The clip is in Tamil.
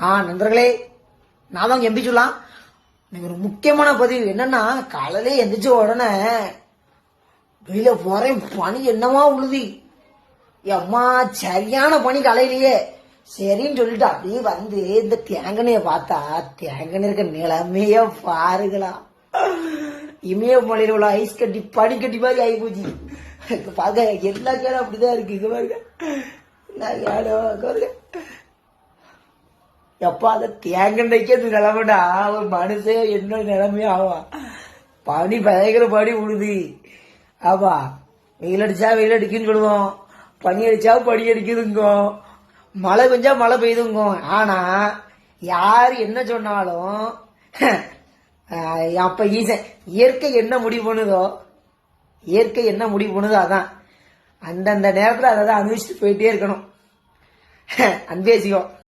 நண்பர்களே, நான் தான் எம்பி சொல்லலாம். ஒரு முக்கியமான பதிவு என்னன்னா, காலையிலே எந்திரிச்ச உடனே வெளியில போறேன், பனி என்னமா உழுதி. அம்மா சரியான பனி காலையிலேயே. சரின்னு சொல்லிட்டு அப்படியே வந்து இந்த தேங்கனைய பார்த்தா தேங்கனை இருக்க நிலைமைய பாருங்களா. இமயமலையில உள்ள ஐஸ் கட்டி பனி கட்டி மாதிரி ஆகி போச்சு. பார்க்க எல்லா கேடும் அப்படிதான் இருக்கு. இங்க பாருங்க, பாருங்க. எப்பா அந்த தேங்கண்டைக்கே அது நிலைமைடா, ஒரு மனுஷன் என்ன நிலைமையா ஆவா. பனி பயங்கர பனி உழுது. ஆமா, வெயில் அடிச்சா வெயில் அடிக்குன்னு சொல்லுவோம், பனி அடிச்சா பனி அடிக்குதுங்க, மழை பெஞ்சா மழை பெய்யுதுங்க. ஆனா யாரு என்ன சொன்னாலும் அப்ப இயற்கை என்ன முடிவு பண்ணுதோ, இயற்கை என்ன முடிவு பண்ணுதோ அதான் அந்தந்த நேரத்துல அதை அனுபவிச்சுட்டு போயிட்டே இருக்கணும். அன்பேசியம்.